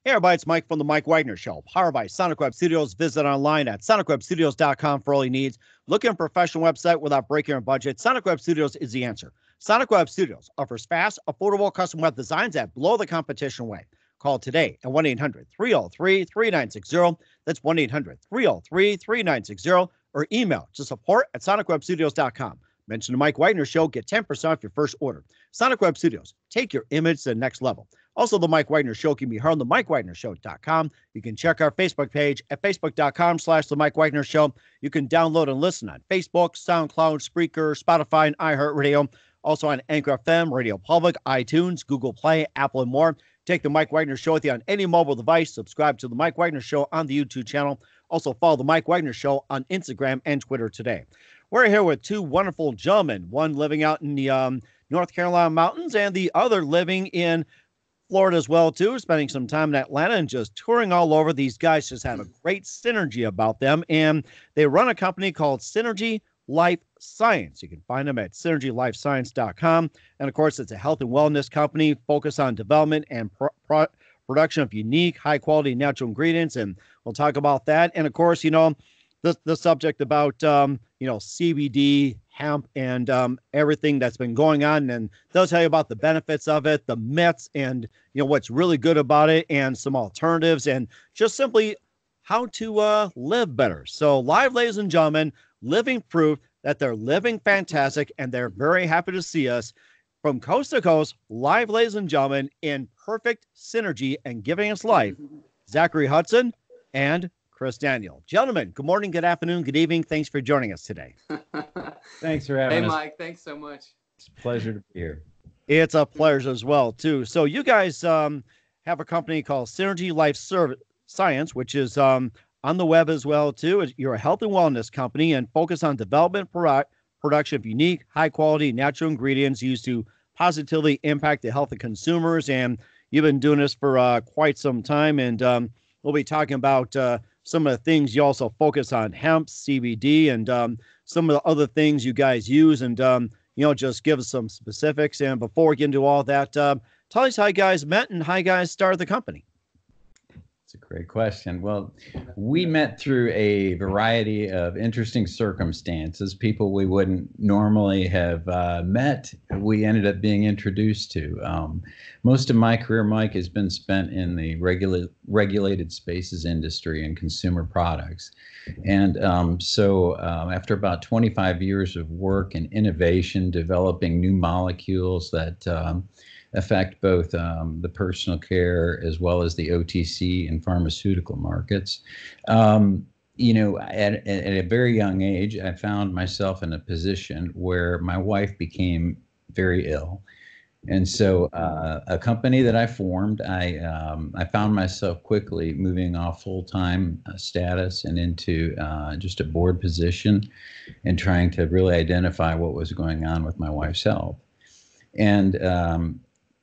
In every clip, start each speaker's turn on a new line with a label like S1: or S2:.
S1: Hey everybody, it's Mike from the Mike Wagner Show, powered by Sonic Web Studios. Visit online at sonicwebstudios.com for all your needs. Look at a professional website without breaking your budget. Sonic Web Studios is the answer. Sonic Web Studios offers fast, affordable custom web designs that blow the competition away. Call today at 1-800-303-3960. That's 1-800-303-3960. Or email to support at sonicwebstudios.com. Mention the Mike Wagner Show, get 10% off your first order. Sonic Web Studios, take your image to the next level. Also, the Mike Wagner Show can be heard on the MikeWagnerShow.com. You can check our Facebook page at Facebook.com/The Mike Wagner Show. You can download and listen on Facebook, SoundCloud, Spreaker, Spotify, and iHeartRadio. Also on Anchor FM, Radio Public, iTunes, Google Play, Apple, and more. Take the Mike Wagner Show with you on any mobile device. Subscribe to the Mike Wagner Show on the YouTube channel. Also follow the Mike Wagner Show on Instagram and Twitter today. We're here with two wonderful gentlemen, one living out in the North Carolina mountains and the other living in Florida as well, too, spending some time in Atlanta and just touring all over. These guys just have a great synergy about them, and they run a company called Synergy Life Science. You can find them at synergylifescience.com. And, of course, it's a health and wellness company focused on development and production of unique, high-quality natural ingredients, and we'll talk about that. And, of course, the subject about, CBD, hemp, and everything that's been going on. And they'll tell you about the benefits of it, the myths, and, what's really good about it, and some alternatives, and just simply how to live better. So live, ladies and gentlemen, living proof that they're living fantastic, and they're very happy to see us from coast to coast, live, ladies and gentlemen, in perfect synergy and giving us life. Zachary Hudson and Chris Daniel. Gentlemen, good morning, good afternoon, good evening. Thanks for joining us today.
S2: Thanks for having us.
S3: Hey, Mike. Thanks so much.
S2: It's a pleasure to be here.
S1: It's a pleasure as well, too. So you guys have a company called Synergy Life Science, which is on the web as well, too. You're a health and wellness company and focus on development, production of unique, high-quality natural ingredients used to positively impact the health of consumers. And you've been doing this for quite some time, and we'll be talking about some of the things you also focus on, hemp, CBD, and some of the other things you guys use, and just give us some specifics. And before we get into all that, tell us how you guys met and how you guys started the company.
S2: It's a great question. Well, we met through a variety of interesting circumstances. People we wouldn't normally have met, we ended up being introduced to. Most of my career, Mike, has been spent in the regulated spaces industry and consumer products. And so after about 25 years of work and innovation, developing new molecules that affect both the personal care as well as the OTC and pharmaceutical markets. At a very young age, I found myself in a position where my wife became very ill. And so a company that I formed, I found myself quickly moving off full-time status and into just a board position and trying to really identify what was going on with my wife's health. And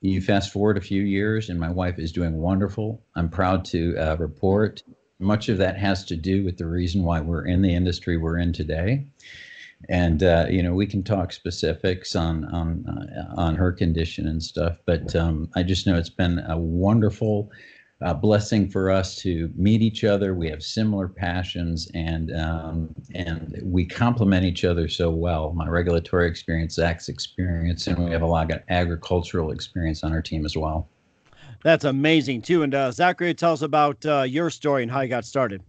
S2: you fast forward a few years, and my wife is doing wonderful. I'm proud to report much of that has to do with the reason why we're in the industry we're in today. And we can talk specifics on her condition and stuff, but I just know it's been a wonderful blessing for us to meet each other. We have similar passions, and we complement each other so well. My regulatory experience, Zach's experience, and we have a lot of agricultural experience on our team as well.
S1: That's amazing, too. And Zachary, tell us about your story and how you got started.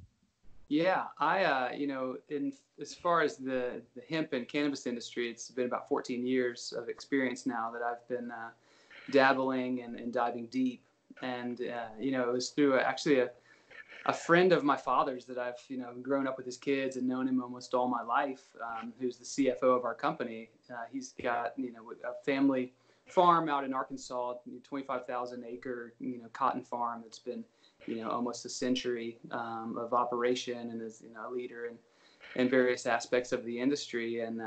S3: Yeah, I, as far as the hemp and cannabis industry, it's been about 14 years of experience now that I've been dabbling and diving deep. And, it was through a friend of my father's that I've, grown up with his kids and known him almost all my life, who's the CFO of our company. He's got, a family farm out in Arkansas, 25,000 acre, cotton farm that's been, almost a century of operation, and is, a leader in various aspects of the industry. And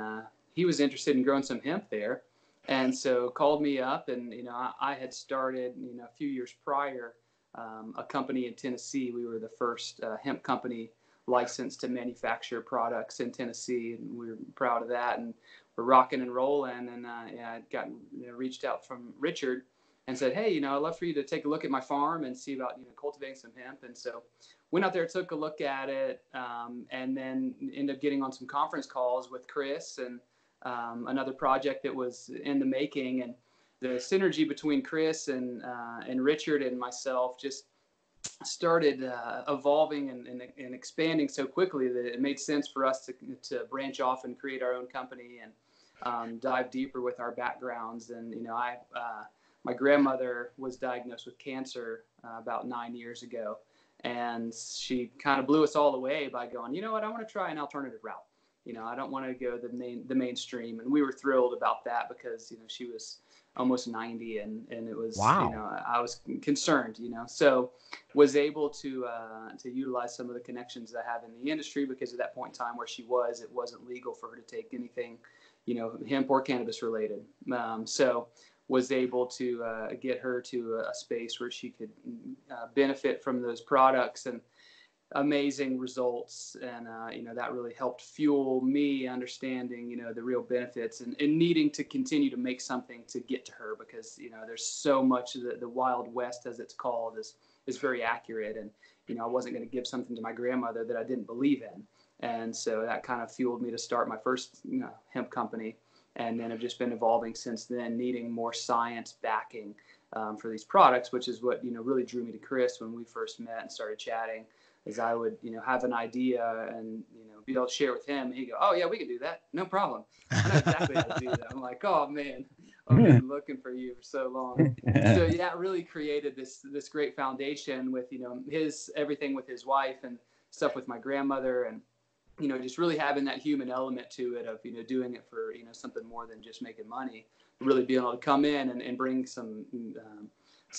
S3: he was interested in growing some hemp there. And so called me up, and, I had started, a few years prior, a company in Tennessee. We were the first hemp company licensed to manufacture products in Tennessee, and we were proud of that. And we're rocking and rolling. And I got reached out from Richard, and said, hey, I'd love for you to take a look at my farm and see about, cultivating some hemp. And so went out there, took a look at it, and then ended up getting on some conference calls with Chris and another project that was in the making. And the synergy between Chris and Richard and myself just started evolving and expanding so quickly that it made sense for us to branch off and create our own company and dive deeper with our backgrounds. And, my grandmother was diagnosed with cancer about 9 years ago, and she kind of blew us all away by going, you know what, I want to try an alternative route. I don't want to go the mainstream. And we were thrilled about that because, she was almost 90 and it was,
S1: wow.
S3: I was concerned, so was able to utilize some of the connections I have in the industry, because at that point in time where she was, it wasn't legal for her to take anything, hemp or cannabis related. So was able to get her to a space where she could benefit from those products and amazing results. And, that really helped fuel me understanding, the real benefits and needing to continue to make something to get to her, because, there's so much of the Wild West, as it's called, is very accurate. And, I wasn't going to give something to my grandmother that I didn't believe in. And so that kind of fueled me to start my first, hemp company. And then I've just been evolving since then, needing more science backing for these products, which is what, really drew me to Chris when we first met and started chatting. Is I would, have an idea and, be able to share with him. And he'd go, oh, yeah, we can do that. No problem. I know exactly how to do that. I'm like, oh, man, I've been looking for you for so long. So, yeah, it really created this great foundation with, everything with his wife and stuff with my grandmother, and, just really having that human element to it of, doing it for, something more than just making money, really being able to come in and bring some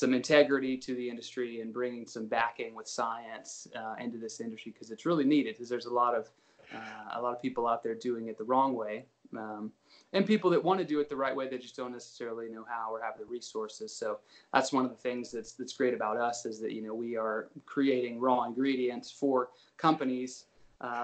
S3: integrity to the industry and bringing some backing with science into this industry, because it's really needed, because there's a lot of people out there doing it the wrong way, and people that want to do it the right way, they just don't necessarily know how or have the resources. So that's one of the things that's great about us, is that, we are creating raw ingredients for companies.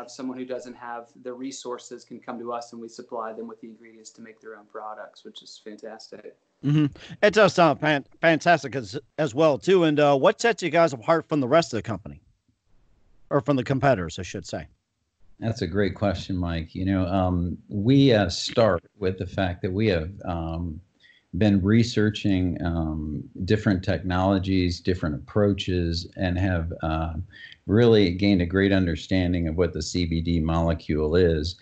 S3: Someone who doesn't have the resources can come to us, and we supply them with the ingredients to make their own products, which is fantastic.
S1: Mm-hmm. It does sound fantastic as well too. And what sets you guys apart from the rest of the company, or from the competitors, I should say?
S2: That's a great question, Mike. We start with the fact that we have been researching different technologies, different approaches, and have really gained a great understanding of what the CBD molecule is.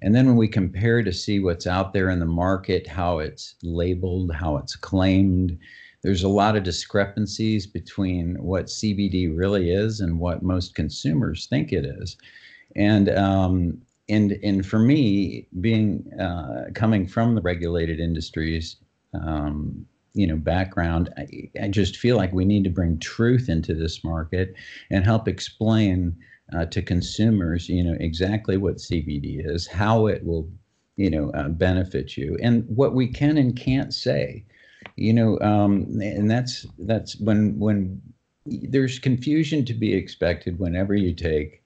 S2: And then when we compare to see what's out there in the market, how it's labeled, how it's claimed, there's a lot of discrepancies between what CBD really is and what most consumers think it is. And for me, being coming from the regulated industries, background, I just feel like we need to bring truth into this market and help explain to consumers, exactly what CBD is, how it will, benefit you, and what we can and can't say, and that's when there's confusion to be expected whenever you take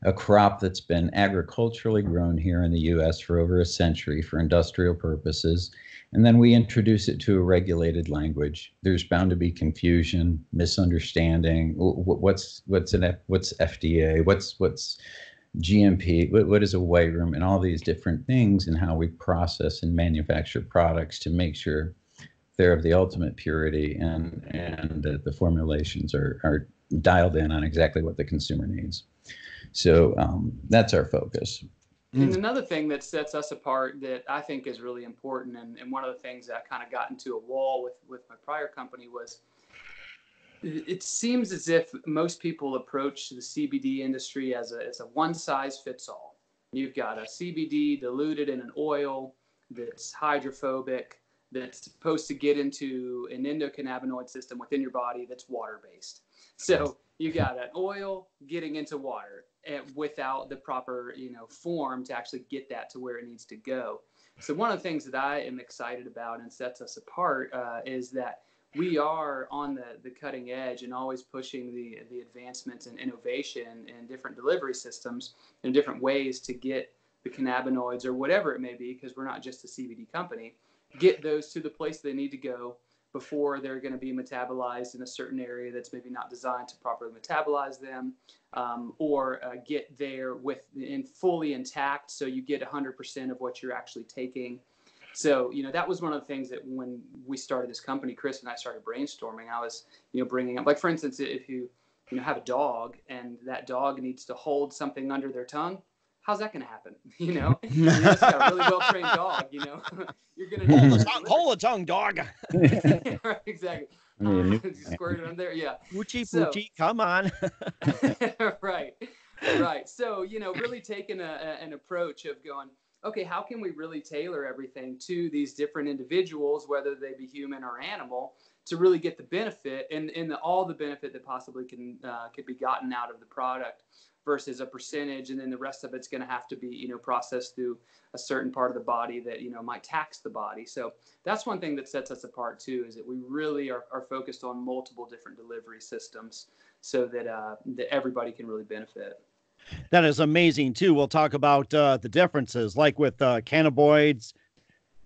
S2: a crop that's been agriculturally grown here in the U.S. for over a century for industrial purposes, and then we introduce it to a regulated language. There's bound to be confusion, misunderstanding. What's FDA? What's GMP? What is a white room? And all these different things, and how we process and manufacture products to make sure they're of the ultimate purity, and that the formulations are dialed in on exactly what the consumer needs. So that's our focus.
S3: And another thing that sets us apart that I think is really important, and one of the things that I kind of got into a wall with my prior company, was it seems as if most people approach the CBD industry as a one size fits all. You've got a CBD diluted in an oil that's hydrophobic, that's supposed to get into an endocannabinoid system within your body that's water-based. So you got an oil getting into water, and without the proper, form to actually get that to where it needs to go. So one of the things that I am excited about and sets us apart is that we are on the cutting edge and always pushing the advancements and innovation in different delivery systems and different ways to get the cannabinoids or whatever it may be, because we're not just a CBD company, get those to the place they need to go before they're going to be metabolized in a certain area that's maybe not designed to properly metabolize them, or get there fully intact, so you get 100% of what you're actually taking. So, that was one of the things that when we started this company, Chris and I started brainstorming. I was, bringing up, like, for instance, if you have a dog and that dog needs to hold something under their tongue, how's that going to happen? It's got a really well-trained dog, you're going to
S1: hold the tongue, dog.
S3: Right, exactly. Squirt it on there. Yeah.
S1: Poochie, come on.
S3: Right. So, really taking an approach of going, okay, how can we really tailor everything to these different individuals, whether they be human or animal, to really get the benefit and all the benefit that possibly could be gotten out of the product, versus a percentage, and then the rest of it's going to have to be, processed through a certain part of the body that, might tax the body. So that's one thing that sets us apart too, is that we really are focused on multiple different delivery systems, so that that everybody can really benefit.
S1: That is amazing too. We'll talk about the differences, like with cannabinoids,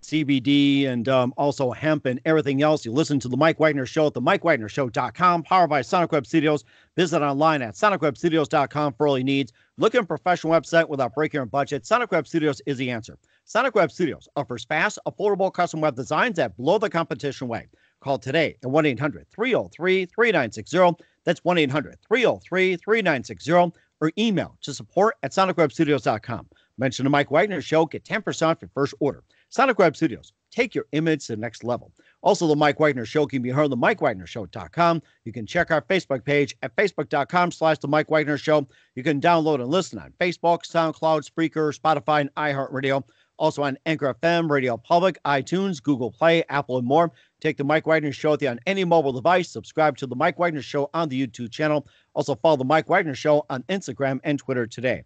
S1: CBD, and also hemp and everything else. You listen to the Mike Wagner Show at the MikeWagnerShow.com, powered by Sonic Web Studios. Visit online at SonicWebStudios.com for all your needs. Look at a professional website without breaking your budget. Sonic Web Studios is the answer. Sonic Web Studios offers fast, affordable custom web designs that blow the competition away. Call today at 1-800-303-3960. That's 1-800-303-3960. Or email to support@SonicWebStudios.com. Mention the Mike Wagner Show. Get 10% off your first order. Sonic Web Studios. Take your image to the next level. Also, the Mike Wagner Show can be heard on the MikeWagnerShow.com. You can check our Facebook page at Facebook.com/The Mike Wagner Show. You can download and listen on Facebook, SoundCloud, Spreaker, Spotify, and iHeartRadio. Also on Anchor FM, Radio Public, iTunes, Google Play, Apple, and more. Take the Mike Wagner Show with you on any mobile device. Subscribe to the Mike Wagner Show on the YouTube channel. Also follow the Mike Wagner Show on Instagram and Twitter today.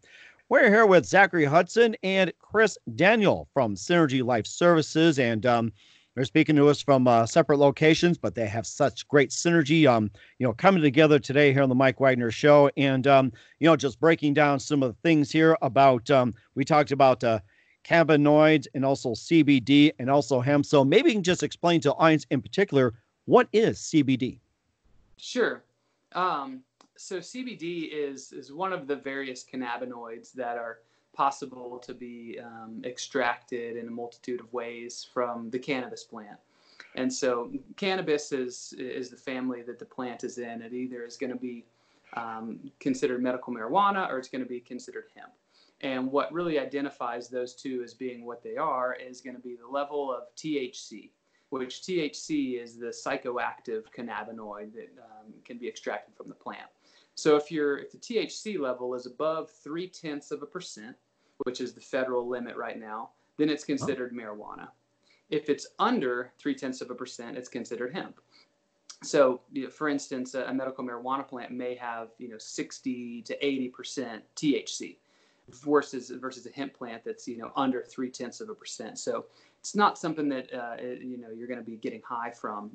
S1: We're here with Zachary Hudson and Chris Daniel from Synergy Life Services, and they're speaking to us from separate locations, but they have such great synergy, coming together today here on the Mike Wagner Show, and just breaking down some of the things here about. We talked about cannabinoids and also CBD and also hemp. So maybe you can just explain to the audience in particular, what is CBD?
S3: Sure. So CBD is one of the various cannabinoids that are possible to be extracted in a multitude of ways from the cannabis plant. And so cannabis is the family that the plant is in. It either is going to be considered medical marijuana, or it's going to be considered hemp. And what really identifies those two as being what they are is going to be the level of THC, which THC is the psychoactive cannabinoid that can be extracted from the plant. So if the THC level is above 0.3%, which is the federal limit right now, then it's considered marijuana. If it's under 0.3%, it's considered hemp. So, for instance, a medical marijuana plant may have 60 to 80% THC. Versus a hemp plant that's under 0.3%. So it's not something that you're going to be getting high from,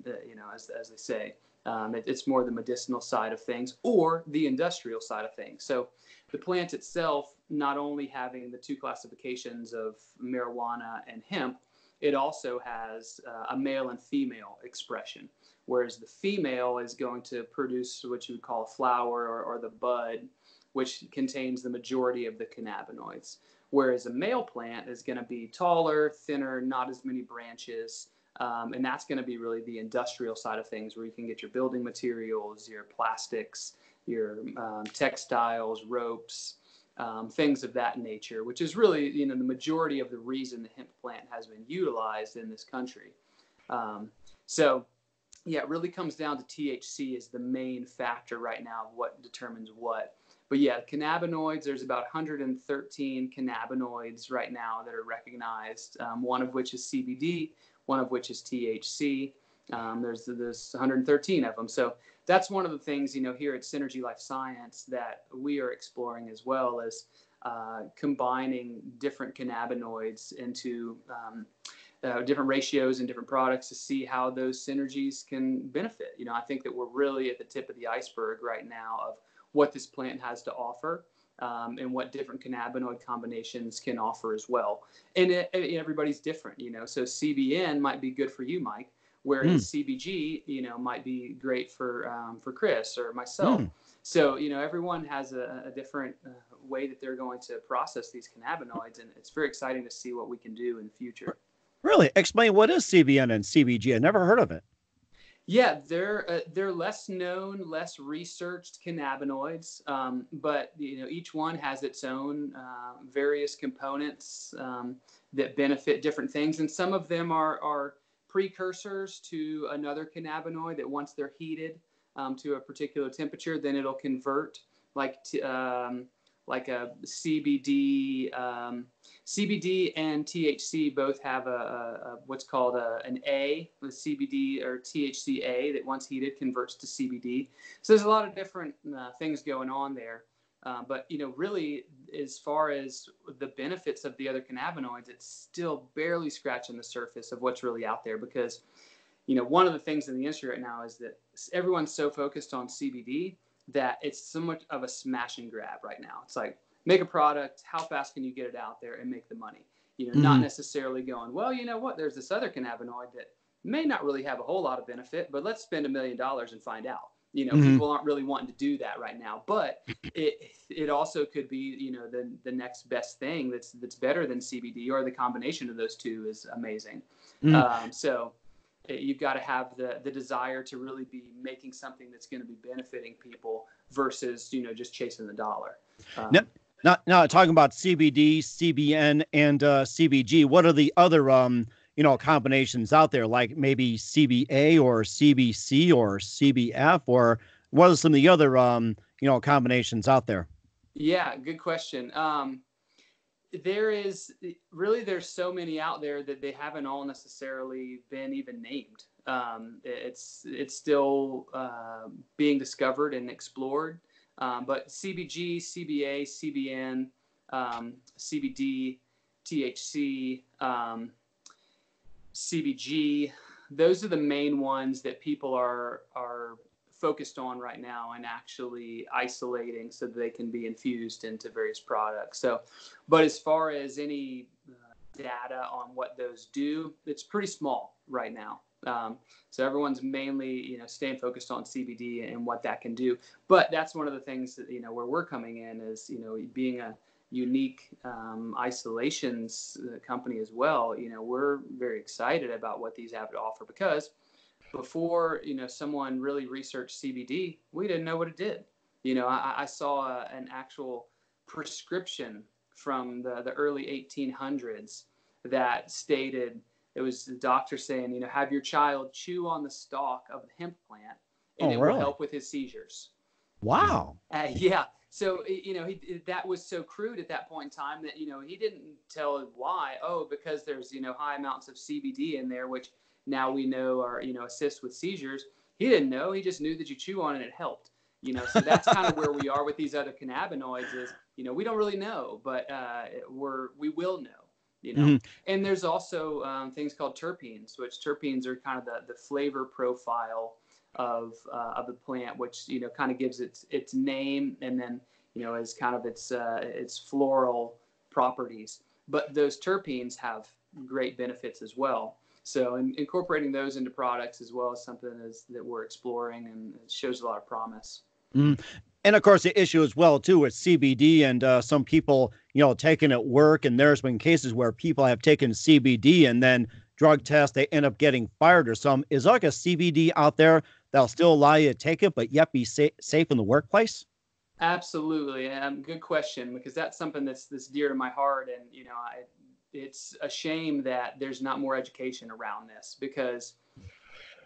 S3: as they say. It's more the medicinal side of things or the industrial side of things. So the plant itself, not only having the two classifications of marijuana and hemp, it also has a male and female expression. Whereas the female is going to produce what you would call a flower or the bud, which contains the majority of the cannabinoids. Whereas a male plant is going to be taller, thinner, not as many branches. And that's going to be really the industrial side of things, where you can get your building materials, your plastics, your textiles, ropes, things of that nature, which is really, the majority of the reason the hemp plant has been utilized in this country. So it really comes down to THC is the main factor right now of what determines what. But cannabinoids, there's about 113 cannabinoids right now that are recognized, one of which is CBD, one of which is THC. There's 113 of them. So that's one of the things, here at Synergy Life Science that we are exploring, as well as combining different cannabinoids into different ratios and different products to see how those synergies can benefit. I think that we're really at the tip of the iceberg right now of what this plant has to offer, and what different cannabinoid combinations can offer as well. And everybody's different, so CBN might be good for you, Mike, whereas CBG, might be great for Chris or myself. So, everyone has a different way that they're going to process these cannabinoids, and it's very exciting to see what we can do in the future.
S1: Really? Explain, what is CBN and CBG? I never heard of it.
S3: Yeah, they're less known, less researched cannabinoids, but each one has its own various components that benefit different things, and some of them are precursors to another cannabinoid that once they're heated to a particular temperature, then it'll convert like a CBD. CBD and THC both have a what's called an A, with CBD or THCA, that once heated converts to CBD. So there's a lot of different things going on there. But really, as far as the benefits of the other cannabinoids, it's still barely scratching the surface of what's really out there, because one of the things in the industry right now is that everyone's so focused on CBD that it's so much of a smash and grab right now. It's like, make a product, how fast can you get it out there and make the money? Not necessarily going, well, you know what, there's this other cannabinoid that may not really have a whole lot of benefit, but let's spend $1 million and find out. People aren't really wanting to do that right now, but it also could be, the next best thing that's better than CBD, or the combination of those two is amazing. So you've got to have the desire to really be making something that's going to be benefiting people versus, just chasing the dollar.
S1: Now talking about CBD, CBN, and CBG, what are the other combinations out there, like maybe CBA or CBC or CBF, or what are some of the other combinations out there?
S3: Yeah, good question. There's so many out there that they haven't all necessarily been even named. It's still being discovered and explored. But CBG, CBA, CBN, CBD, THC, CBG, those are the main ones that people are focused on right now and actually isolating so that they can be infused into various products. So, but as far as any data on what those do, it's pretty small right now. So everyone's mainly, staying focused on CBD and what that can do. But that's one of the things that, where we're coming in is, being a unique isolations company as well. We're very excited about what these have to offer, because before, someone really researched CBD, we didn't know what it did. I saw an actual prescription from the early 1800s that stated, it was the doctor saying, have your child chew on the stalk of the hemp plant, and it will help with his seizures.
S1: Wow.
S3: Yeah. So, that was so crude at that point in time that, he didn't tell why. Oh, because there's, high amounts of CBD in there, which now we know are, assist with seizures. He didn't know. He just knew that you chew on it, it helped. So that's kind of where we are with these other cannabinoids is, we don't really know, but we will know. And there's also things called terpenes, which terpenes are kind of the flavor profile of the plant, which kind of gives its name, and then as kind of its floral properties. But those terpenes have great benefits as well. So incorporating those into products as well is something that we're exploring, and it shows a lot of promise.
S1: And of course, the issue as well too with CBD and some people, taking it work, and there's been cases where people have taken CBD and then drug tests, they end up getting fired or some. Is there like a CBD out there that'll still allow you to take it, but yet be safe in the workplace?
S3: Absolutely. Good question, because that's something that's dear to my heart. And, it's a shame that there's not more education around this, because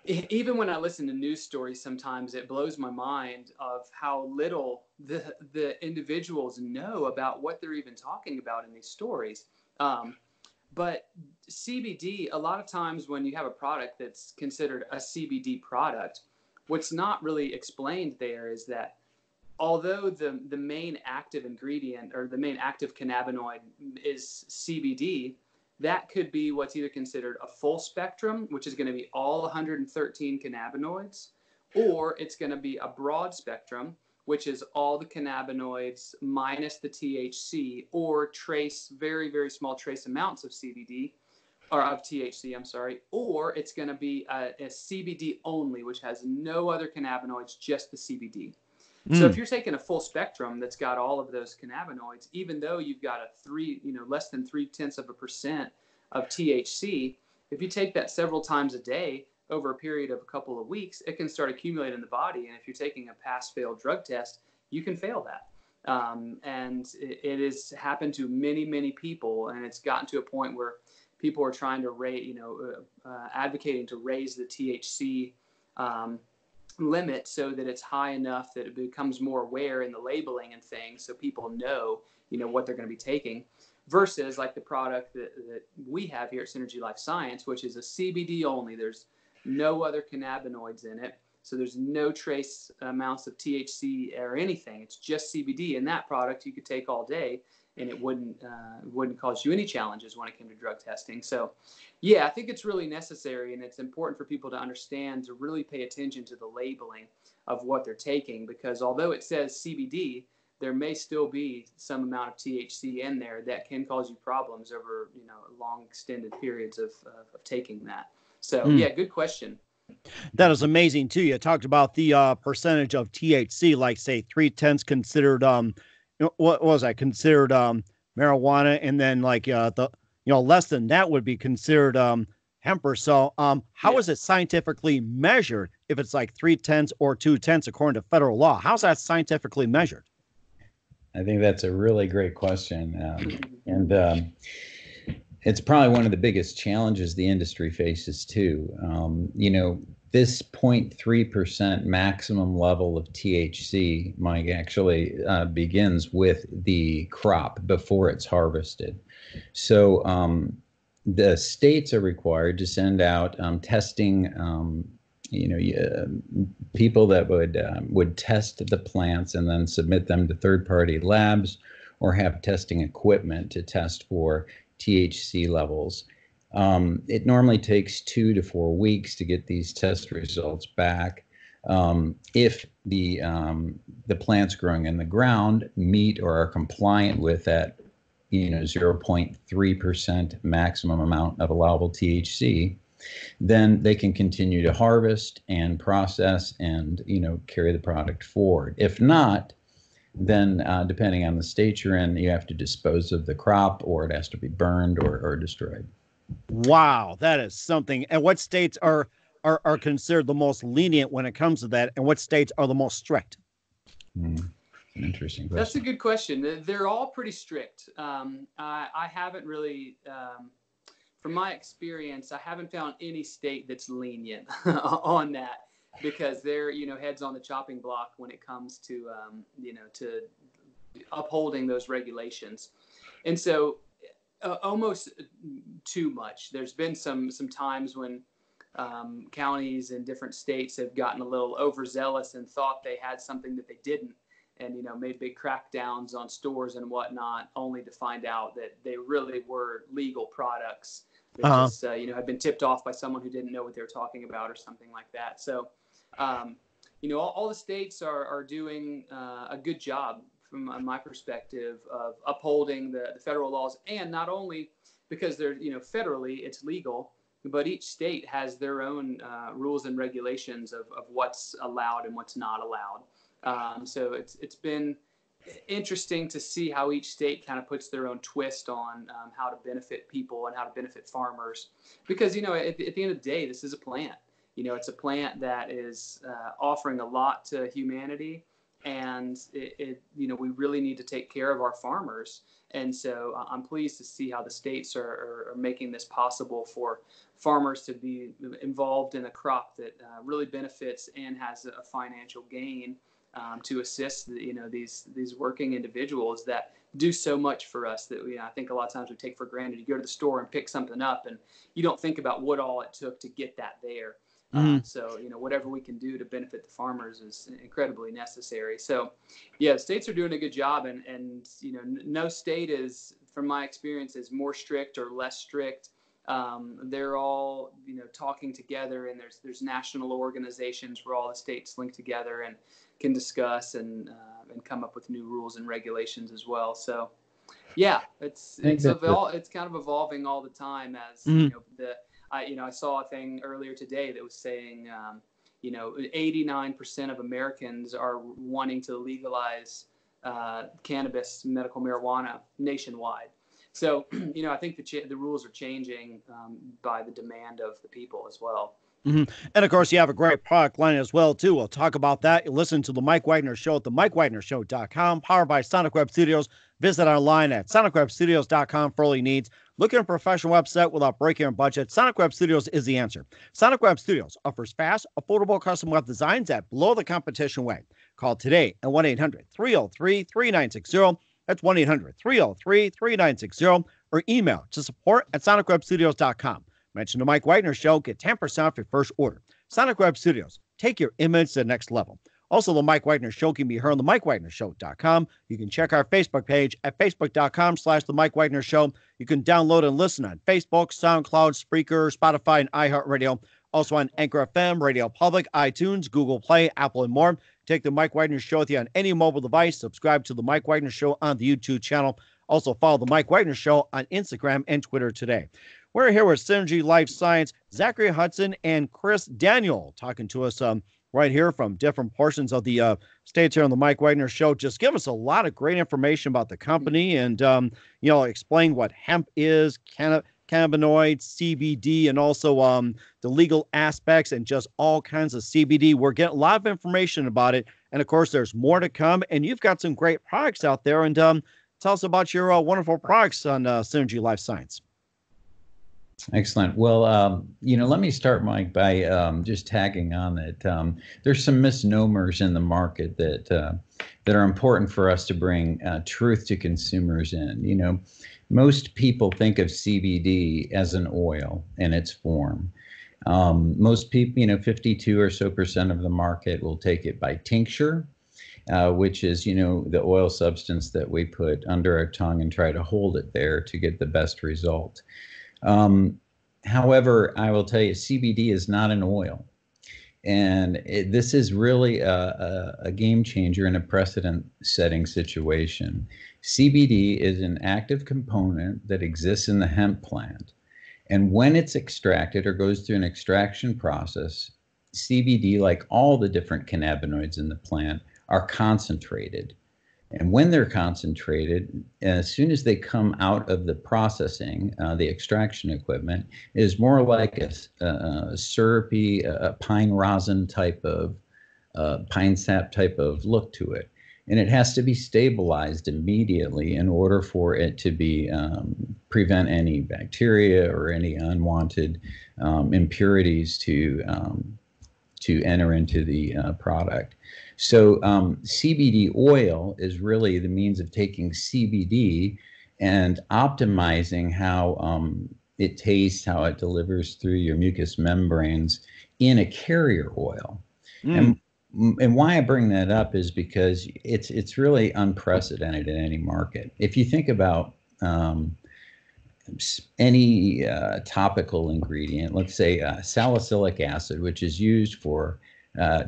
S3: even when I listen to news stories, sometimes it blows my mind of how little the individuals know about what they're even talking about in these stories. But CBD, a lot of times when you have a product that's considered a CBD product, what's not really explained there is that although the main active ingredient or the main active cannabinoid is CBD, that could be what's either considered a full spectrum, which is going to be all 113 cannabinoids, or it's going to be a broad spectrum, which is all the cannabinoids minus the THC, or very, very small trace amounts of CBD, or of THC, I'm sorry, or it's going to be a CBD only, which has no other cannabinoids, just the CBD. So if you're taking a full spectrum that's got all of those cannabinoids, even though you've got less than 0.3% of THC, if you take that several times a day over a period of a couple of weeks, it can start accumulating in the body. And if you're taking a pass-fail drug test, you can fail that. And it has happened to many, many people, and it's gotten to a point where people are trying to advocating to raise the THC limit so that it's high enough that it becomes more aware in the labeling and things, so people know, what they're going to be taking, versus like the product that we have here at Synergy Life Science, which is a CBD only. There's no other cannabinoids in it. So there's no trace amounts of THC or anything. It's just CBD. And that product you could take all day, and it wouldn't cause you any challenges when it came to drug testing. So, yeah, I think it's really necessary, and it's important for people to understand, to really pay attention to the labeling of what they're taking, because although it says CBD, there may still be some amount of THC in there that can cause you problems over long extended periods of taking that. So, yeah, good question.
S1: That is amazing too. You talked about the percentage of THC, like say 0.3 considered what was that considered marijuana, and then like less than that would be considered hemp or so. How is it scientifically measured if it's like 0.3 or 0.2 according to federal law? How's that scientifically measured?
S2: I think that's a really great question, and it's probably one of the biggest challenges the industry faces too. This 0.3% maximum level of THC, Mike, actually begins with the crop before it's harvested. So the states are required to send out testing, people that would test the plants and then submit them to third-party labs or have testing equipment to test for THC levels. It normally takes 2 to 4 weeks to get these test results back. If the plants growing in the ground meet or are compliant with that, 0.3% maximum amount of allowable THC, then they can continue to harvest and process and carry the product forward. If not, then depending on the state you're in, you have to dispose of the crop, or it has to be burned or destroyed.
S1: Wow, that is something. And what states are considered the most lenient when it comes to that, and what states are the most strict?
S2: An interesting question.
S3: That's a good question. They're all pretty strict. I haven't really, from my experience, I haven't found any state that's lenient on that, because they're heads on the chopping block when it comes to to upholding those regulations. And so almost too much. There's been some times when counties in different states have gotten a little overzealous and thought they had something that they didn't, and made big crackdowns on stores and whatnot, only to find out that they really were legal products that just had been tipped off by someone who didn't know what they were talking about or something like that. So all the states are doing a good job from my perspective of upholding the federal laws, and not only because they're federally it's legal, but each state has their own rules and regulations of what's allowed and what's not allowed. So it's been interesting to see how each state kind of puts their own twist on how to benefit people and how to benefit farmers, because at the end of the day, this is a plant. It's a plant that is offering a lot to humanity, and we really need to take care of our farmers. And so I'm pleased to see how the states are making this possible for farmers to be involved in a crop that really benefits and has a financial gain to assist these working individuals that do so much for us that I think a lot of times we take for granted. You go to the store and pick something up, and you don't think about what all it took to get that there. So, whatever we can do to benefit the farmers is incredibly necessary. So, yeah, states are doing a good job, and no state is, from my experience, is more strict or less strict. They're all, talking together, and there's national organizations where all the states link together and can discuss and come up with new rules and regulations as well. So, Yeah, it's
S2: I think
S3: it's
S2: that
S3: it's kind of evolving all the time as
S1: Mhm.
S3: I saw a thing earlier today that was saying 89% of Americans are wanting to legalize cannabis, medical marijuana nationwide. So I think the rules are changing by the demand of the people as well.
S1: Mhm. And of course, you have a great product line as well, too. We'll talk about that. You listen to the Mike Wagner Show at the MikeWagnerShow.com, powered by Sonic Web Studios. Visit online at SonicWebStudios.com for all your needs. Looking for a professional website without breaking your budget? Sonic Web Studios is the answer. Sonic Web Studios offers fast, affordable custom web designs at below the competition rate. Call today at 1-800-303-3960. That's 1-800-303-3960. Or email to support@SonicWebStudios.com. Mention the Mike Wagner Show, get 10% off your first order. Sonic Web Studios, take your image to the next level. Also, the Mike Wagner Show can be heard on the MikeWagnerShow.com. You can check our Facebook page at Facebook.com/The Mike Wagner Show. You can download and listen on Facebook, SoundCloud, Spreaker, Spotify, and iHeartRadio. Also on Anchor FM, Radio Public, iTunes, Google Play, Apple, and more. Take the Mike Wagner Show with you on any mobile device. Subscribe to the Mike Wagner Show on the YouTube channel. Also, follow the Mike Wagner Show on Instagram and Twitter today. We're here with Synergy Life Science, Zachary Hudson and Chris Daniel, talking to us right here from different portions of the states here on the Mike Wagner Show. Just give us a lot of great information about the company and, explain what hemp is, cannabinoids, CBD, and also the legal aspects and just all kinds of CBD. We're getting a lot of information about it. And, of course, there's more to come. And you've got some great products out there. And tell us about your wonderful products on Synergy Life Science.
S2: Excellent. Well, let me start, Mike, by just tagging on that there's some misnomers in the market that are important for us to bring truth to consumers in. Most people think of CBD as an oil in its form. Most people, 52 or so % of the market will take it by tincture, which is, the oil substance that we put under our tongue and try to hold it there to get the best result. However, I will tell you, CBD is not an oil. And this is really a game changer in a precedent-setting situation. CBD is an active component that exists in the hemp plant. And when it's extracted or goes through an extraction process, CBD, like all the different cannabinoids in the plant, are concentrated. And when they're concentrated, as soon as they come out of the processing, the extraction equipment is more like a syrupy, pine rosin type of, pine sap type of look to it. And it has to be stabilized immediately in order for it to be prevent any bacteria or any unwanted impurities to enter into the product. So CBD oil is really the means of taking CBD and optimizing how it tastes, how it delivers through your mucous membranes in a carrier oil. And why I bring that up is because it's really unprecedented in any market. If you think about any topical ingredient, let's say salicylic acid, which is used for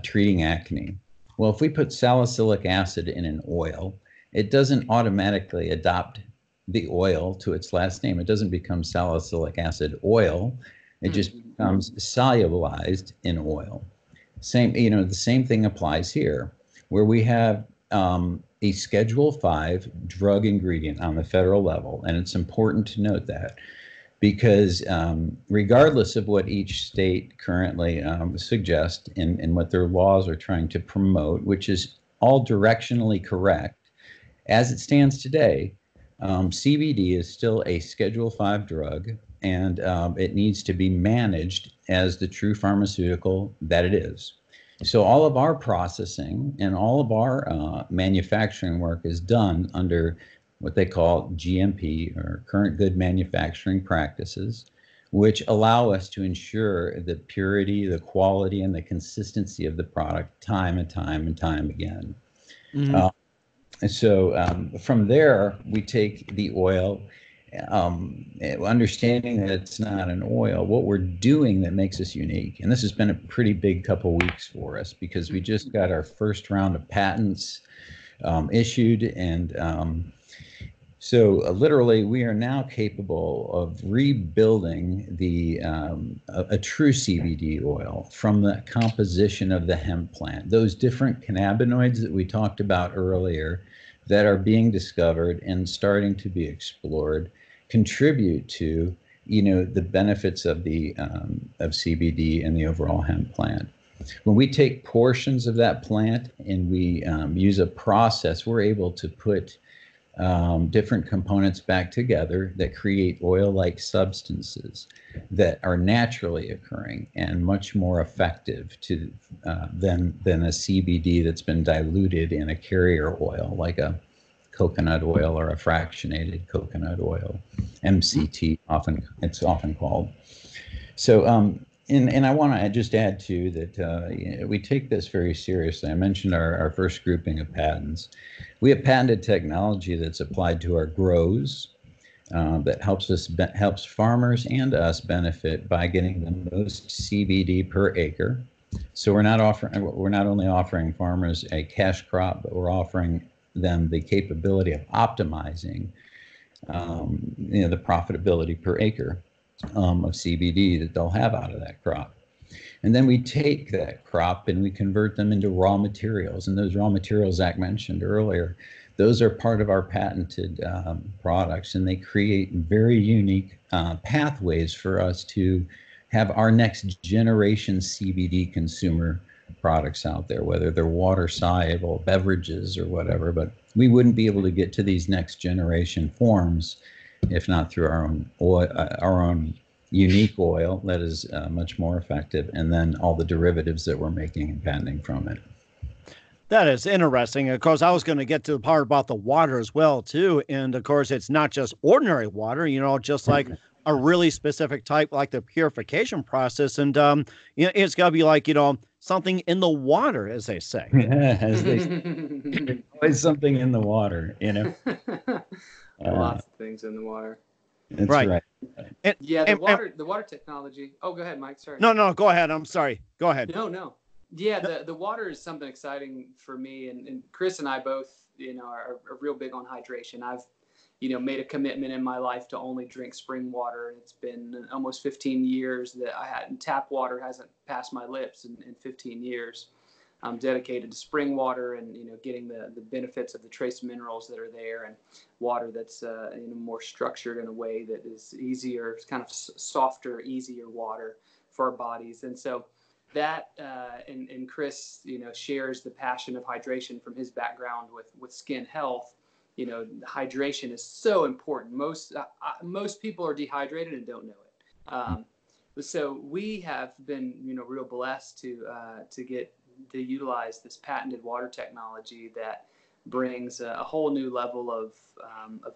S2: treating acne. Well, if we put salicylic acid in an oil, it doesn't automatically adopt the oil to its last name. It doesn't become salicylic acid oil. It just becomes solubilized in oil. The same thing applies here, where we have a Schedule 5 drug ingredient on the federal level. And it's important to note that because regardless of what each state currently suggests and what their laws are trying to promote, which is all directionally correct, as it stands today, CBD is still a Schedule 5 drug, and it needs to be managed as the true pharmaceutical that it is. So all of our processing and all of our manufacturing work is done under what they call GMP, or current good manufacturing practices, which allow us to ensure the purity, the quality, and the consistency of the product time and time and time again. So from there, we take the oil, understanding that it's not an oil, what we're doing that makes us unique. And this has been a pretty big couple weeks for us because we just got our first round of patents issued, and So literally, we are now capable of rebuilding a true CBD oil from the composition of the hemp plant. Those different cannabinoids that we talked about earlier that are being discovered and starting to be explored contribute to, the benefits of CBD and the overall hemp plant. When we take portions of that plant and we use a process, we're able to put different components back together that create oil-like substances that are naturally occurring and much more effective than a CBD that's been diluted in a carrier oil, like a coconut oil or a fractionated coconut oil, MCT, it's often called. So, and I want to just add too that we take this very seriously. I mentioned our first grouping of patents. We have patented technology that's applied to our grows that helps farmers and us benefit by getting the most CBD per acre. So we're not only offering farmers a cash crop, but we're offering them the capability of optimizing the profitability per acre of CBD that they'll have out of that crop. And then we take that crop and we convert them into raw materials. And those raw materials Zach mentioned earlier, those are part of our patented products, and they create very unique pathways for us to have our next generation CBD consumer products out there, whether they're water soluble beverages or whatever. But we wouldn't be able to get to these next generation forms if not through our own oil, our own unique oil that is much more effective, and then all the derivatives that we're making and patenting from it.
S1: That is interesting. Of course, I was going to get to the part about the water as well, too. And of course, it's not just ordinary water, just like a really specific type, like the purification process. And, it's got to be like, something in the water, as they say.
S2: As they say, always something in the water,
S3: Lots of things in the water.
S2: That's right.
S3: The water technology. Oh, go ahead, Mike. Sorry.
S1: No, go ahead. I'm sorry. Go ahead.
S3: No. Yeah, the water is something exciting for me, and Chris and I both, are real big on hydration. I've, made a commitment in my life to only drink spring water. It's been almost 15 years that tap water hasn't passed my lips in 15 years. I'm dedicated to spring water and, getting the benefits of the trace minerals that are there, and water that's more structured in a way that is easier, kind of softer, easier water for our bodies. And so that and Chris, shares the passion of hydration from his background with skin health. Hydration is so important. Most people are dehydrated and don't know it. So we have been, real blessed to get to utilize this patented water technology that brings a whole new level of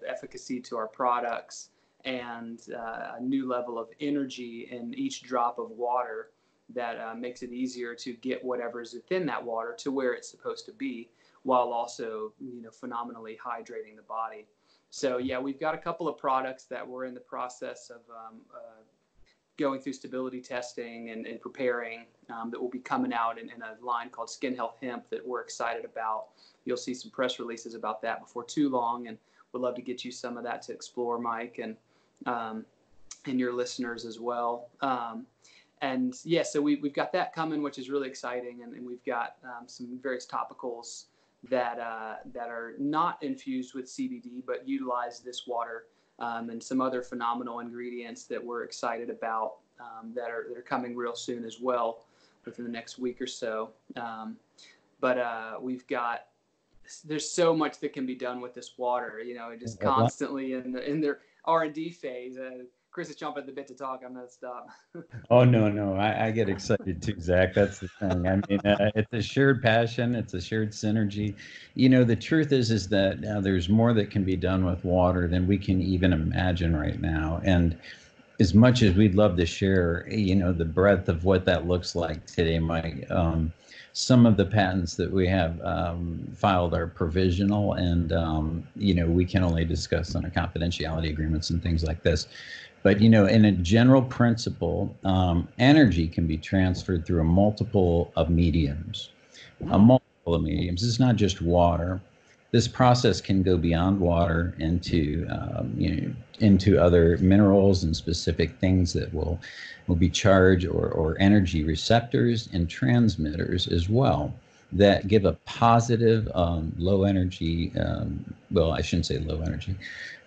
S3: efficacy to our products, and a new level of energy in each drop of water that makes it easier to get whatever's within that water to where it's supposed to be, while also, phenomenally hydrating the body. So yeah, we've got a couple of products that we're in the process of going through stability testing and preparing that will be coming out in a line called Skin Health Hemp that we're excited about. You'll see some press releases about that before too long, and we'd love to get you some of that to explore, Mike, and your listeners as well. And yeah, so we've got that coming, which is really exciting, and we've got some various topicals that are not infused with CBD but utilize this water, and some other phenomenal ingredients that we're excited about that are coming real soon as well, within the next week or so. But there's so much that can be done with this water. Just constantly in their R&D phase. Chris is chomping at the bit to talk. I'm going to stop.
S2: Oh, no. I get excited too, Zach. That's the thing. I mean, it's a shared passion. It's a shared synergy. The truth is that there's more that can be done with water than we can even imagine right now. And as much as we'd love to share, the breadth of what that looks like today, Mike, some of the patents that we have filed are provisional, and, we can only discuss under confidentiality agreements and things like this. But, in a general principle, energy can be transferred through a multiple of mediums. It's not just water. this process can go beyond water into into other minerals and specific things that will be charge or energy receptors and transmitters as well, that give a positive low energy, well, I shouldn't say low energy,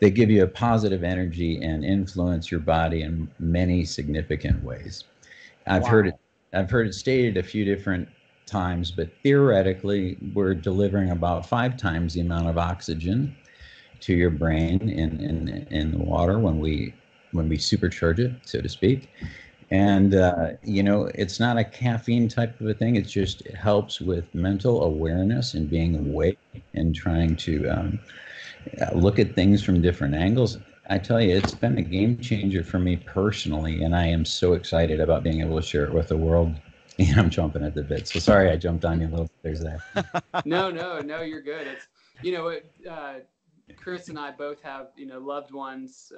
S2: they give you a positive energy and influence your body in many significant ways. I've heard it stated a few different times, but theoretically we're delivering about 5 times the amount of oxygen to your brain in the water when we supercharge it, so to speak. And it's not a caffeine type of a thing. It just helps with mental awareness and being awake and trying to look at things from different angles. I tell you, it's been a game changer for me personally, and I am so excited about being able to share it with the world. And I'm jumping at the bit. So sorry I jumped on you a little bit. There's that.
S3: No, you're good. It's, Chris and I both have, loved ones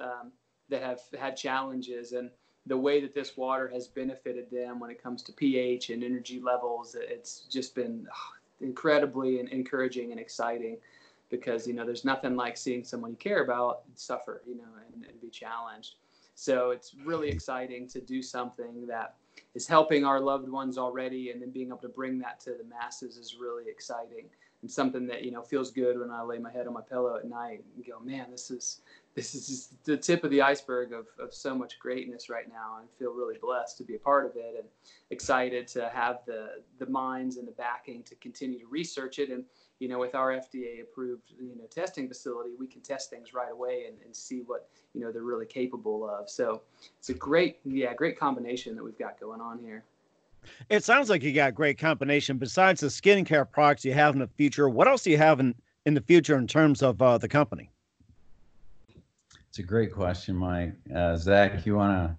S3: that have had challenges, and the way that this water has benefited them when it comes to pH and energy levels, it's just been incredibly encouraging and exciting, because, there's nothing like seeing someone you care about suffer, and be challenged. So it's really exciting to do something that is helping our loved ones already, and then being able to bring that to the masses is really exciting, and something that feels good when I lay my head on my pillow at night and go, man, this is just the tip of the iceberg of so much greatness right now, and feel really blessed to be a part of it, and excited to have the minds and the backing to continue to research it. And with our FDA approved testing facility, we can test things right away and see what they're really capable of. So it's a great combination that we've got going on here.
S1: It sounds like you got a great combination. Besides the skincare products you have in the future, what else do you have in the future in terms of the company?
S2: It's a great question, Mike. Zach, you want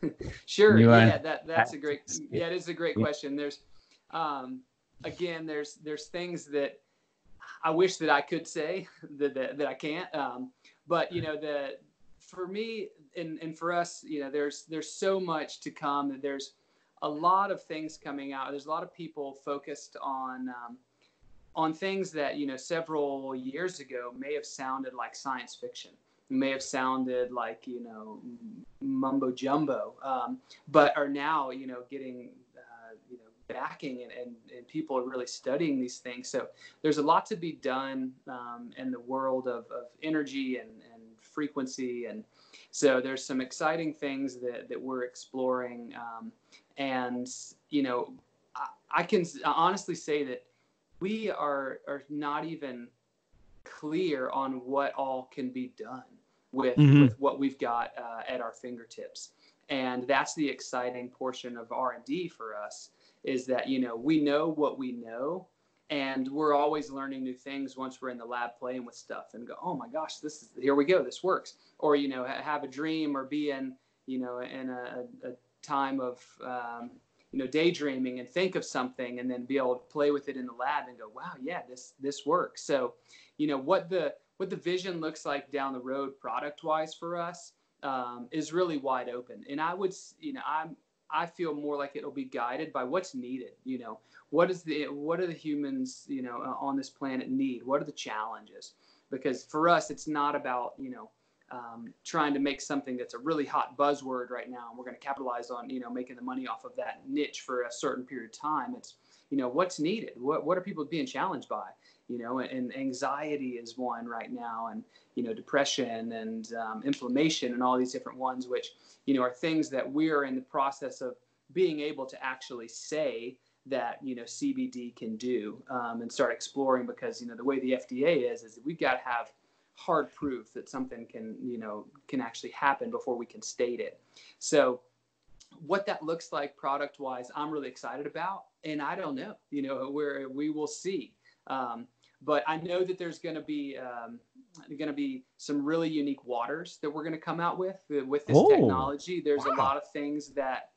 S3: to? Sure. That's a great. Yeah, it is a great question. There's, again, there's things that I wish that I could say that I can't. But for me and for us, there's so much to come. There's a lot of things coming out. There's a lot of people focused on things that several years ago may have sounded like science fiction, may have sounded like mumbo jumbo, but are now getting backing, and people are really studying these things. So there's a lot to be done in the world of energy and frequency, and so there's some exciting things that we're exploring, and I can honestly say that we are not even clear on what all can be done with what we've got at our fingertips. And that's the exciting portion of R&D for us, is that we know what we know, and we're always learning new things once we're in the lab playing with stuff and go, oh my gosh, here we go, this works. Or have a dream, or be in a time of daydreaming and think of something, and then be able to play with it in the lab and go, wow, yeah, this works. So what the vision looks like down the road product wise for us is really wide open. And I feel more like it'll be guided by what's needed. What are the humans on this planet need? What are the challenges? Because for us, it's not about trying to make something that's a really hot buzzword right now, and we're going to capitalize on making the money off of that niche for a certain period of time. It's what's needed. What are people being challenged by? And anxiety is one right now, and depression and inflammation, and all these different ones, which are things that we are in the process of being able to actually say that CBD can do, and start exploring, because the way the FDA is that we've got to have hard proof that something can actually happen before we can state it. So what that looks like product wise, I'm really excited about, and I don't know, where we will see. But I know that there's going to be some really unique waters that we're going to come out with this technology. There's a lot of things that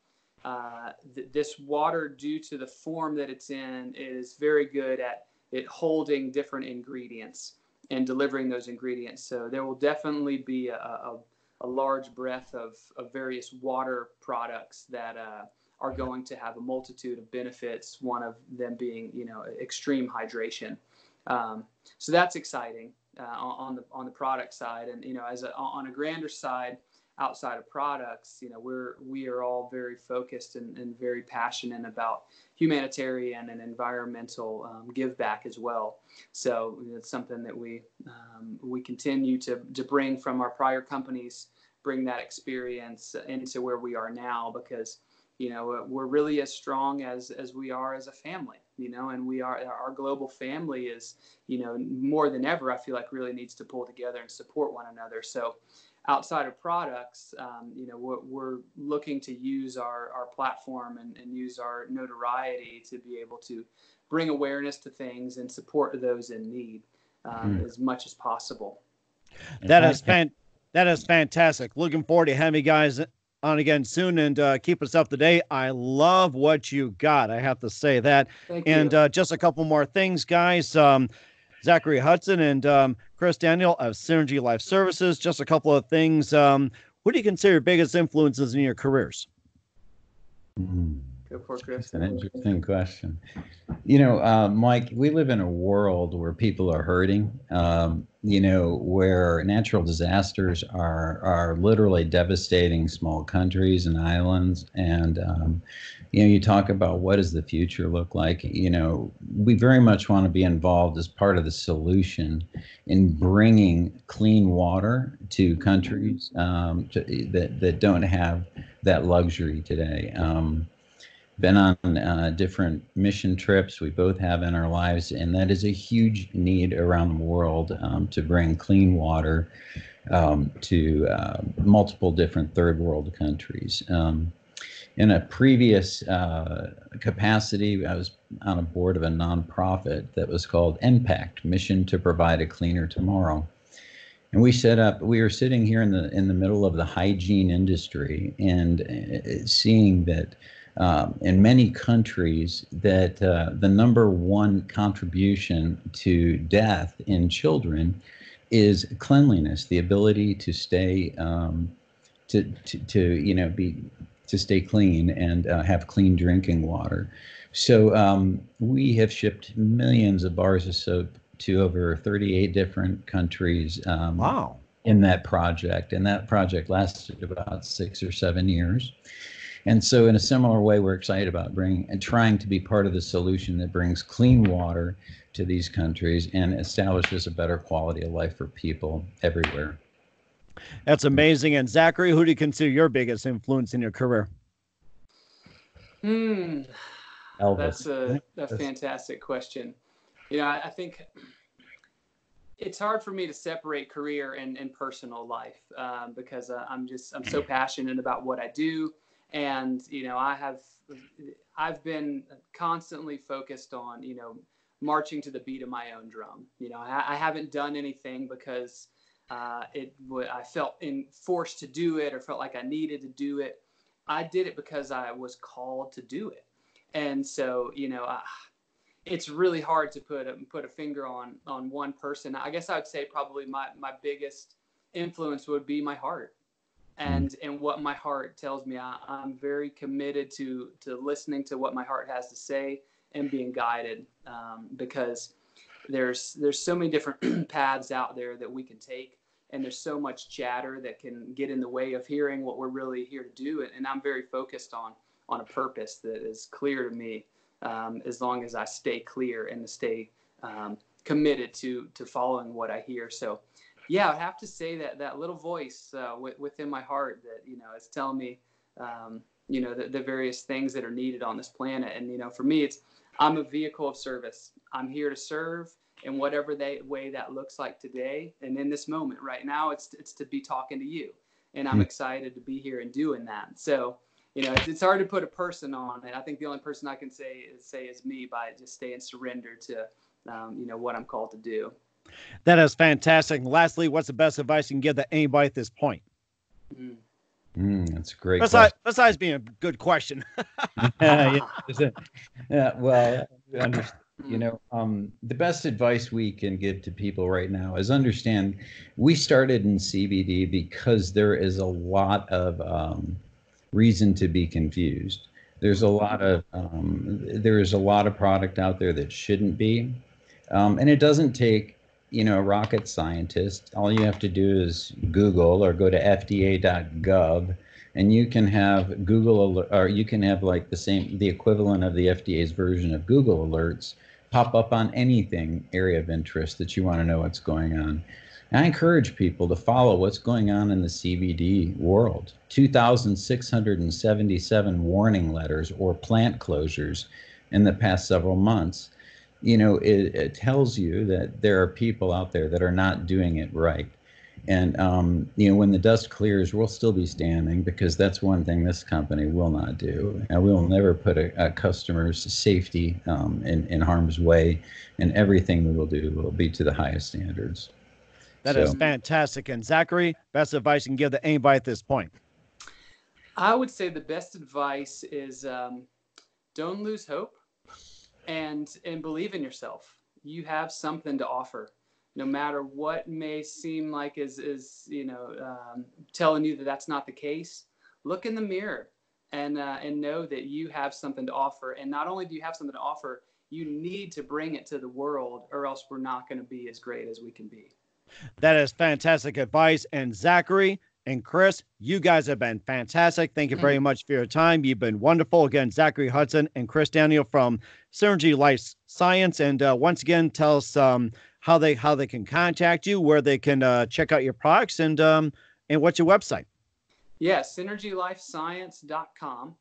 S3: this water, due to the form that it's in, is very good at it holding different ingredients and delivering those ingredients. So there will definitely be a large breadth of various water products that are going to have a multitude of benefits. One of them being, extreme hydration. So that's exciting on the product side. And, on a grander side, outside of products, we are all very focused and very passionate about humanitarian and environmental give back as well. So it's something that we continue to bring from our prior companies, bring that experience into where we are now, because we're really as strong as we are as a family, and our global family is, more than ever, I feel like really needs to pull together and support one another. So outside of products, we're looking to use our platform and use our notoriety to be able to bring awareness to things and support those in need as much as possible.
S1: That is fantastic. Looking forward to having you guys on again soon, and keep us up to date. I love what you got, I have to say that.
S3: Thank
S1: and
S3: you.
S1: Just a couple more things, guys. Zachary, Hudson, and Chris Daniel of Synergy Life Services. Just a couple of things. Who do you consider your biggest influences in your careers?
S3: Go for it, Chris.
S2: That's an interesting question. Mike, we live in a world where people are hurting, where natural disasters are literally devastating small countries and islands. And, you talk about what does the future look like? We very much want to be involved as part of the solution in bringing clean water to countries that don't have that luxury today. Been on different mission trips we both have in our lives, and that is a huge need around the world to bring clean water to multiple different third world countries. In a previous capacity, I was on a board of a nonprofit that was called NPACT, Mission to Provide a Cleaner Tomorrow. And we were sitting here in the middle of the hygiene industry and seeing that in many countries that the number one contribution to death in children is cleanliness, the ability to stay to stay clean and have clean drinking water. So we have shipped millions of bars of soap to over 38 different countries.
S1: Wow.
S2: In that project, and that project lasted about 6 or 7 years. And so in a similar way, we're excited about trying to be part of the solution that brings clean water to these countries and establishes a better quality of life for people everywhere.
S1: That's amazing. And Zachary, who do you consider your biggest influence in your career?
S2: Elvis.
S3: That's a fantastic question. I think it's hard for me to separate career and personal life because I'm so passionate about what I do. And, I've been constantly focused on, marching to the beat of my own drum. I haven't done anything because I felt forced to do it or felt like I needed to do it. I did it because I was called to do it. And so, it's really hard to put a finger on one person. I guess I would say probably my biggest influence would be my heart. And what my heart tells me. I'm very committed to listening to what my heart has to say and being guided because there's so many different paths out there that we can take, and there's so much chatter that can get in the way of hearing what we're really here to do. And I'm very focused on a purpose that is clear to me as long as I stay clear and stay committed to following what I hear. So yeah, I'd have to say that little voice within my heart that, is telling me, the various things that are needed on this planet. And, for me, I'm a vehicle of service. I'm here to serve in whatever way that looks like today. And in this moment right now, it's to be talking to you. And I'm excited to be here and doing that. So, it's hard to put a person on it. I think the only person I can say is me by just staying surrendered to, what I'm called to do.
S1: That is fantastic. And lastly, what's the best advice you can give to anybody at this point?
S2: That's a great
S1: besides being a good question.
S2: Well, the best advice we can give to people right now is understand we started in CBD because there is a lot of reason to be confused. There's a lot of there is a lot of product out there that shouldn't be. And it doesn't take, a rocket scientist. All you have to do is Google or go to fda.gov, and you can have or you can have like the equivalent of the FDA's version of Google alerts pop up on anything area of interest that you want to know what's going on. And I encourage people to follow what's going on in the CBD world. 2,677 warning letters or plant closures in the past several months. It tells you that there are people out there that are not doing it right. And, when the dust clears, we'll still be standing, because that's one thing this company will not do. And we will never put a customer's safety in harm's way. And everything we will do will be to the highest standards.
S1: That is fantastic. And Zachary, best advice you can give to anybody at this point?
S3: I would say the best advice is don't lose hope and believe in yourself. You have something to offer. No matter what may seem like is telling you that that's not the case, look in the mirror and know that you have something to offer. And not only do you have something to offer, you need to bring it to the world, or else we're not going to be as great as we can be.
S1: That is fantastic advice. And Zachary and Chris, you guys have been fantastic. Thank you very much for your time. You've been wonderful. Again, Zachary Hudson and Chris Daniel from Synergy Life Science. And once again, tell us how they can contact you, where they can check out your products, and what's your website?
S3: Yeah, synergylifescience.com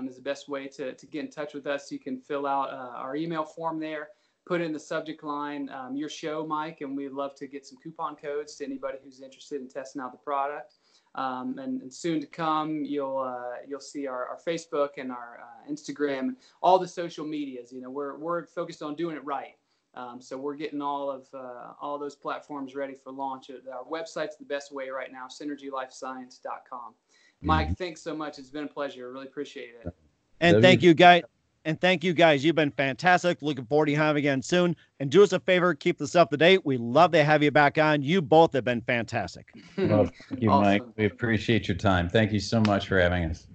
S3: is the best way to get in touch with us. You can fill out our email form there, put in the subject line your show, Mike, and we'd love to get some coupon codes to anybody who's interested in testing out the product. And soon to come, you'll see our Facebook and our Instagram, all the social medias. We're focused on doing it right. So we're getting all those platforms ready for launch. Our website's the best way right now, synergylifescience.com. Mike, thanks so much. It's been a pleasure. I really appreciate it.
S1: And thank you, guys. And thank you, guys. You've been fantastic. Looking forward to having you again soon. And do us a favor, keep this up to date. We love to have you back on. You both have been fantastic.
S2: Well, thank you,
S3: Awesome.
S2: Mike. We appreciate your time. Thank you so much for having us.